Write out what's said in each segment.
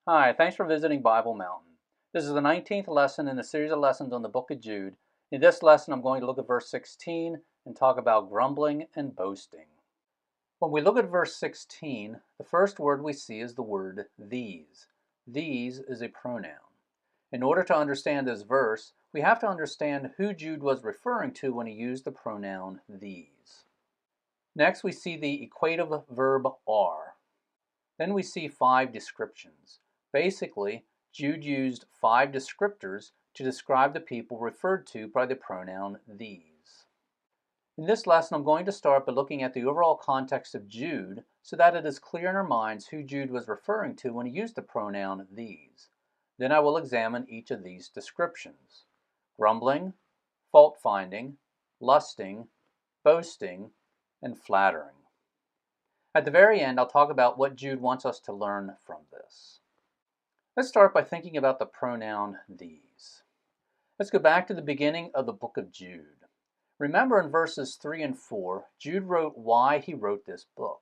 Hi, thanks for visiting Bible Mountain. This is the 19th lesson in the series of lessons on the book of Jude. In this lesson, I'm going to look at verse 16 and talk about grumbling and boasting. When we look at verse 16, the first word we see is the word these. These is a pronoun. In order to understand this verse, we have to understand who Jude was referring to when he used the pronoun these. Next, we see the equative verb are. Then we see 5 descriptions. Basically, Jude used 5 descriptors to describe the people referred to by the pronoun these. In this lesson, I'm going to start by looking at the overall context of Jude so that it is clear in our minds who Jude was referring to when he used the pronoun these. Then I will examine each of these descriptions: grumbling, fault-finding, lusting, boasting, and flattering. At the very end, I'll talk about what Jude wants us to learn from this. Let's start by thinking about the pronoun these. Let's go back to the beginning of the book of Jude. Remember in verses 3 and 4, Jude wrote why he wrote this book.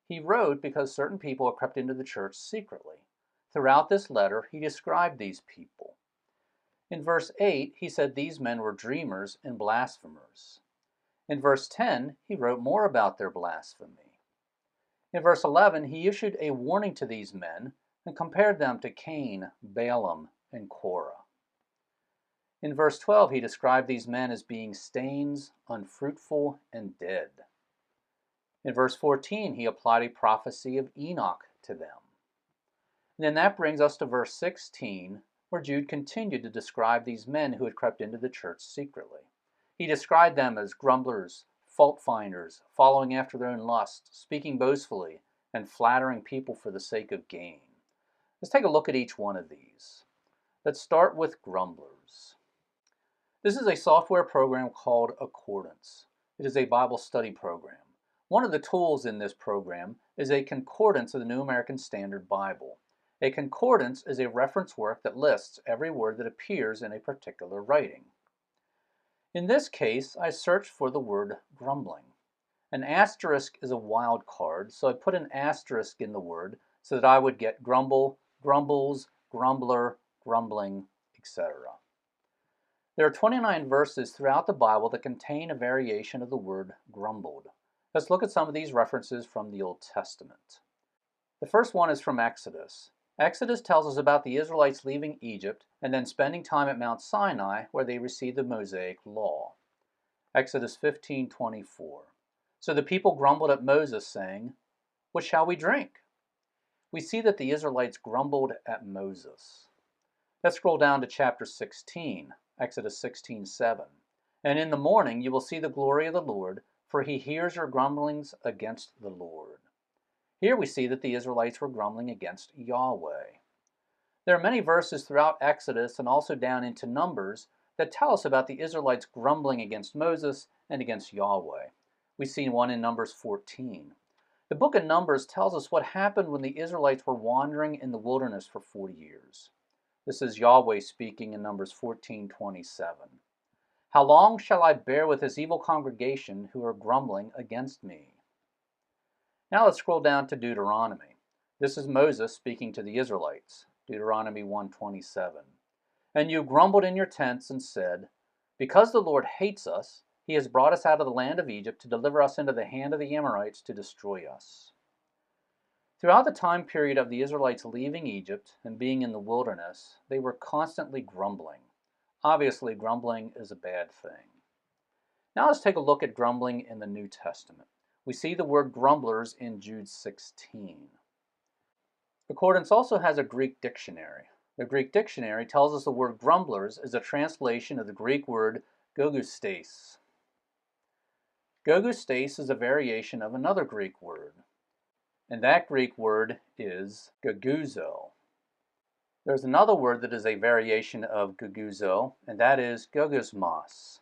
He wrote because certain people had crept into the church secretly. Throughout this letter, he described these people. In verse 8, he said these men were dreamers and blasphemers. In verse 10, he wrote more about their blasphemy. In verse 11, he issued a warning to these men and compared them to Cain, Balaam, and Korah. In verse 12, he described these men as being stains, unfruitful, and dead. In verse 14, he applied a prophecy of Enoch to them. And then that brings us to verse 16, where Jude continued to describe these men who had crept into the church secretly. He described them as grumblers, fault-finders, following after their own lust, speaking boastfully, and flattering people for the sake of gain. Let's take a look at each one of these. Let's start with grumblers. This is a software program called Accordance. It is a Bible study program. One of the tools in this program is a concordance of the New American Standard Bible. A concordance is a reference work that lists every word that appears in a particular writing. In this case, I searched for the word grumbling. An asterisk is a wild card, so I put an asterisk in the word so that I would get grumble, grumbles, grumbler, grumbling, etc. There are 29 verses throughout the Bible that contain a variation of the word grumbled. Let's look at some of these references from the Old Testament. The first one is from Exodus. Exodus tells us about the Israelites leaving Egypt and then spending time at Mount Sinai where they received the Mosaic Law. Exodus 15:24. So the people grumbled at Moses, saying, "What shall we drink?" We see that the Israelites grumbled at Moses. Let's scroll down to chapter 16, Exodus 16:7. And in the morning you will see the glory of the Lord, for he hears your grumblings against the Lord. Here we see that the Israelites were grumbling against Yahweh. There are many verses throughout Exodus and also down into Numbers that tell us about the Israelites grumbling against Moses and against Yahweh. We see one in Numbers 14. The book of Numbers tells us what happened when the Israelites were wandering in the wilderness for 40 years. This is Yahweh speaking in Numbers 14:27. How long shall I bear with this evil congregation who are grumbling against me? Now let's scroll down to Deuteronomy. This is Moses speaking to the Israelites. Deuteronomy 1:27. And you grumbled in your tents and said, because the Lord hates us, he has brought us out of the land of Egypt to deliver us into the hand of the Amorites to destroy us. Throughout the time period of the Israelites leaving Egypt and being in the wilderness, they were constantly grumbling. Obviously, grumbling is a bad thing. Now let's take a look at grumbling in the New Testament. We see the word grumblers in Jude 16. Accordance also has a Greek dictionary. The Greek dictionary tells us the word grumblers is a translation of the Greek word gogustes. Gogustes is a variation of another Greek word, and that Greek word is goguzo. There's another word that is a variation of goguzo, and that is gogusmos.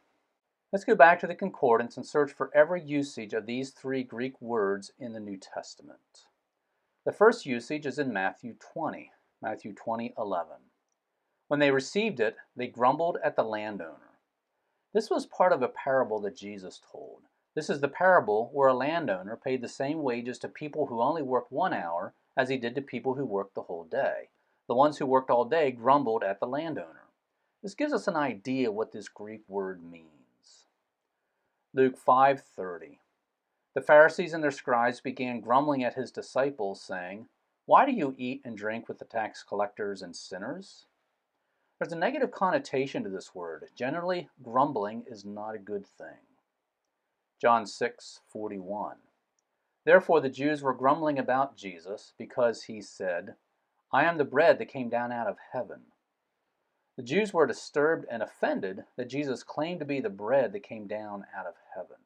Let's go back to the concordance and search for every usage of these 3 Greek words in the New Testament. The first usage is in Matthew 20:11. When they received it, they grumbled at the landowner. This was part of a parable that Jesus told. This is the parable where a landowner paid the same wages to people who only worked 1 hour as he did to people who worked the whole day. The ones who worked all day grumbled at the landowner. This gives us an idea what this Greek word means. Luke 5:30. The Pharisees and their scribes began grumbling at his disciples, saying, "Why do you eat and drink with the tax collectors and sinners?" There's a negative connotation to this word. Generally, grumbling is not a good thing. John 6:41. Therefore the Jews were grumbling about Jesus because he said, "I am the bread that came down out of heaven." The Jews were disturbed and offended that Jesus claimed to be the bread that came down out of heaven.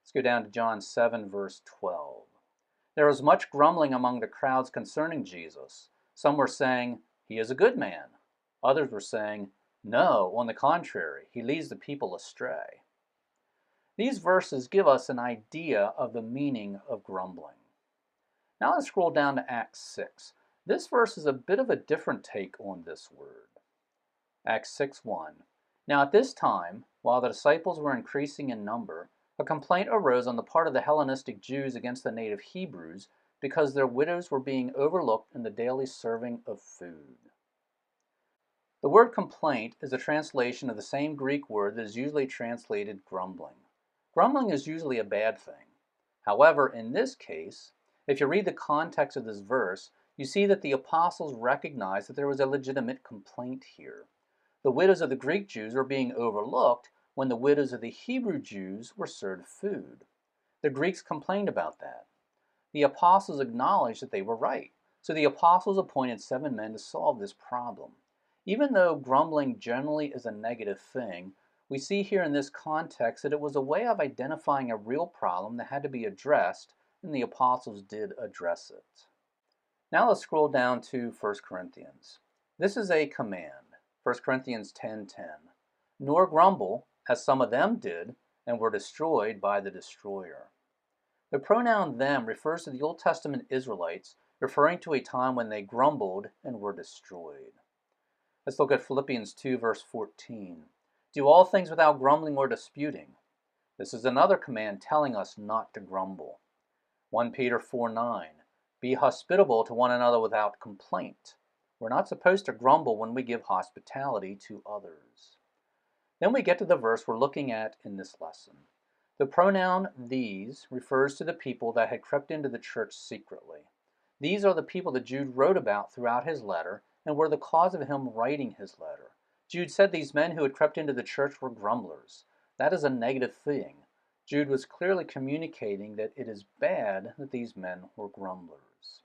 Let's go down to John 7, verse 12. There was much grumbling among the crowds concerning Jesus. Some were saying, "He is a good man." Others were saying, "No, on the contrary, he leads the people astray." These verses give us an idea of the meaning of grumbling. Now let's scroll down to Acts 6. This verse is a bit of a different take on this word. Acts 6:1. Now at this time, while the disciples were increasing in number, a complaint arose on the part of the Hellenistic Jews against the native Hebrews because their widows were being overlooked in the daily serving of food. The word complaint is a translation of the same Greek word that is usually translated grumbling. Grumbling is usually a bad thing. However, in this case, if you read the context of this verse, you see that the apostles recognized that there was a legitimate complaint here. The widows of the Greek Jews were being overlooked when the widows of the Hebrew Jews were served food. The Greeks complained about that. The apostles acknowledged that they were right, so the apostles appointed 7 men to solve this problem. Even though grumbling generally is a negative thing, we see here in this context that it was a way of identifying a real problem that had to be addressed, and the apostles did address it. Now let's scroll down to 1 Corinthians. This is a command. 1 Corinthians 10:10. Nor grumble, as some of them did, and were destroyed by the destroyer. The pronoun them refers to the Old Testament Israelites, referring to a time when they grumbled and were destroyed. Let's look at Philippians 2, verse 14. Do all things without grumbling or disputing. This is another command telling us not to grumble. 1 Peter 4:9. Be hospitable to one another without complaint. We're not supposed to grumble when we give hospitality to others. Then we get to the verse we're looking at in this lesson. The pronoun these refers to the people that had crept into the church secretly. These are the people that Jude wrote about throughout his letter and were the cause of him writing his letter. Jude said these men who had crept into the church were grumblers. That is a negative thing. Jude was clearly communicating that it is bad that these men were grumblers.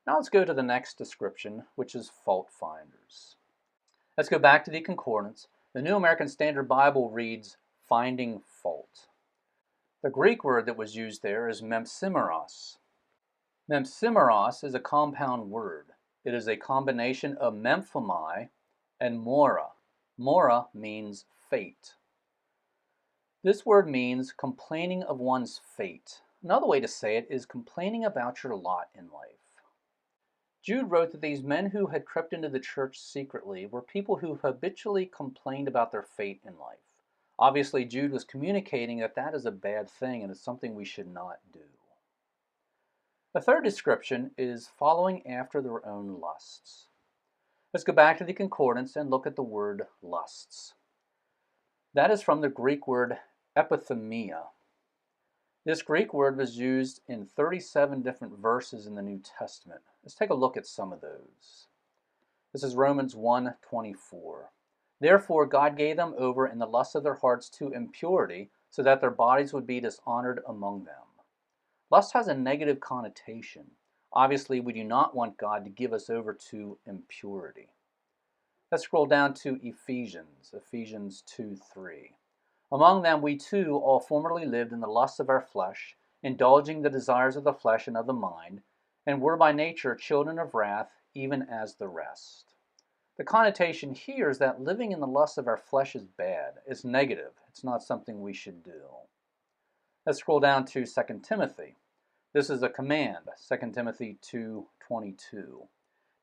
Now let's go to the next description, which is fault finders. Let's go back to the concordance. The New American Standard Bible reads, finding fault. The Greek word that was used there is mempsimeros. Mempsimeros is a compound word. It is a combination of memphomai and mora. Mora means fate. This word means complaining of one's fate. Another way to say it is complaining about your lot in life. Jude wrote that these men who had crept into the church secretly were people who habitually complained about their fate in life. Obviously, Jude was communicating that that is a bad thing and is something we should not do. The third description is following after their own lusts. Let's go back to the concordance and look at the word lusts. That is from the Greek word epithumia. This Greek word was used in 37 different verses in the New Testament. Let's take a look at some of those. This is Romans 1:24. Therefore God gave them over in the lust of their hearts to impurity, so that their bodies would be dishonored among them. Lust has a negative connotation. Obviously, we do not want God to give us over to impurity. Let's scroll down to Ephesians 2:3. Among them we too all formerly lived in the lusts of our flesh, indulging the desires of the flesh and of the mind, and were by nature children of wrath, even as the rest. The connotation here is that living in the lusts of our flesh is bad. It's negative. It's not something we should do. Let's scroll down to 2 Timothy. This is a command, 2 Timothy 2:22.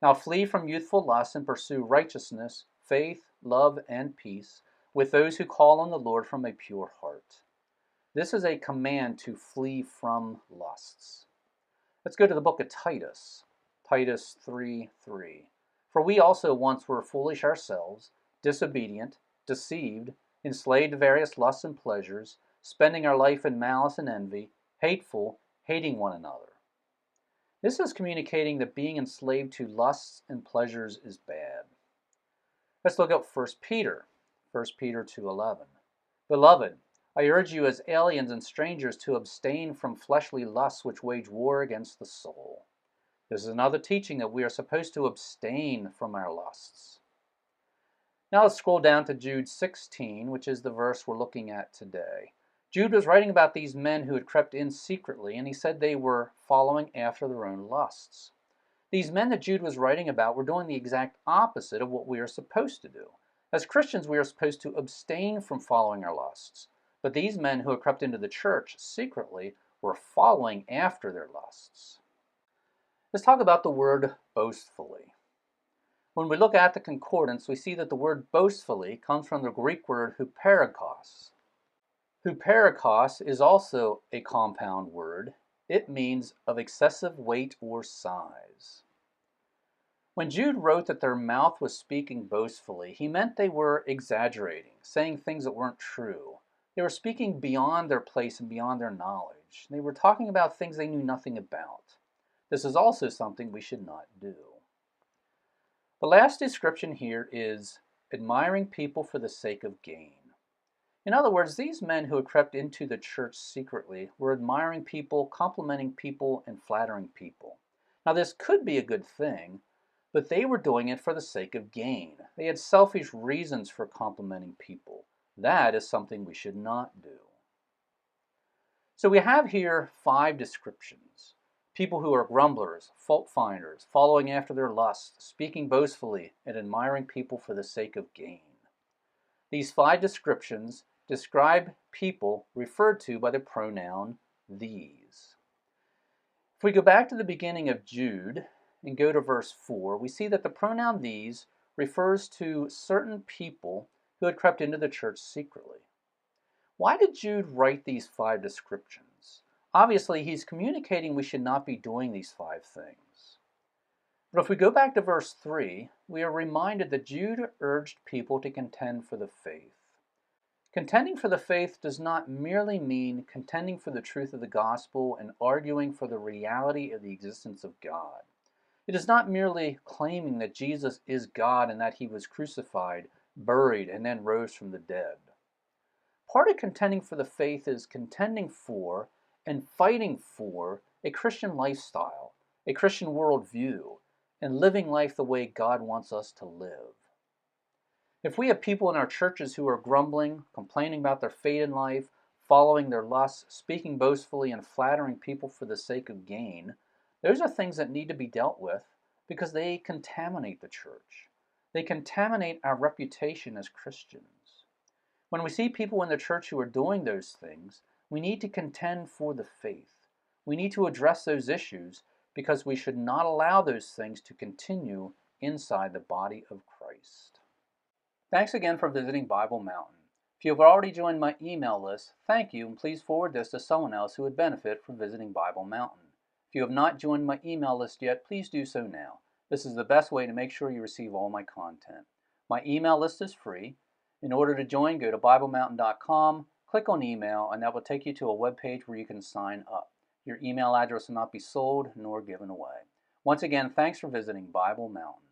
Now flee from youthful lusts and pursue righteousness, faith, love, and peace with those who call on the Lord from a pure heart. This is a command to flee from lusts. Let's go to the book of Titus, Titus 3:3. For we also once were foolish ourselves, disobedient, deceived, enslaved to various lusts and pleasures, spending our life in malice and envy, hateful, hating one another. This is communicating that being enslaved to lusts and pleasures is bad. Let's look at 1 Peter, 1 Peter 2:11. Beloved, I urge you as aliens and strangers to abstain from fleshly lusts which wage war against the soul. This is another teaching that we are supposed to abstain from our lusts. Now let's scroll down to Jude 16, which is the verse we're looking at today. Jude was writing about these men who had crept in secretly, and he said they were following after their own lusts. These men that Jude was writing about were doing the exact opposite of what we are supposed to do. As Christians, we are supposed to abstain from following our lusts. But these men who had crept into the church secretly were following after their lusts. Let's talk about the word boastfully. When we look at the concordance, we see that the word boastfully comes from the Greek word huperikos. Huperikos is also a compound word. It means of excessive weight or size. When Jude wrote that their mouth was speaking boastfully, he meant they were exaggerating, saying things that weren't true. They were speaking beyond their place and beyond their knowledge. They were talking about things they knew nothing about. This is also something we should not do. The last description here is admiring people for the sake of gain. In other words, these men who had crept into the church secretly were admiring people, complimenting people, and flattering people. Now this could be a good thing, but they were doing it for the sake of gain. They had selfish reasons for complimenting people. That is something we should not do. So we have here 5 descriptions. People who are grumblers, fault-finders, following after their lusts, speaking boastfully, and admiring people for the sake of gain. These 5 descriptions describe people referred to by the pronoun these. If we go back to the beginning of Jude and go to verse 4, we see that the pronoun these refers to certain people who had crept into the church secretly. Why did Jude write these 5 descriptions? Obviously, he's communicating we should not be doing these 5 things. But if we go back to verse 3, we are reminded that Jude urged people to contend for the faith. Contending for the faith does not merely mean contending for the truth of the gospel and arguing for the reality of the existence of God. It is not merely claiming that Jesus is God and that he was crucified, buried, and then rose from the dead. Part of contending for the faith is contending for and fighting for a Christian lifestyle, a Christian worldview, and living life the way God wants us to live. If we have people in our churches who are grumbling, complaining about their fate in life, following their lusts, speaking boastfully, and flattering people for the sake of gain, those are things that need to be dealt with because they contaminate the church. They contaminate our reputation as Christians. When we see people in the church who are doing those things, we need to contend for the faith. We need to address those issues because we should not allow those things to continue inside the body of Christ. Thanks again for visiting Bible Mountain. If you have already joined my email list, thank you, and please forward this to someone else who would benefit from visiting Bible Mountain. If you have not joined my email list yet, please do so now. This is the best way to make sure you receive all my content. My email list is free. In order to join, go to BibleMountain.com, click on email, and that will take you to a web page where you can sign up. Your email address will not be sold nor given away. Once again, thanks for visiting Bible Mountain.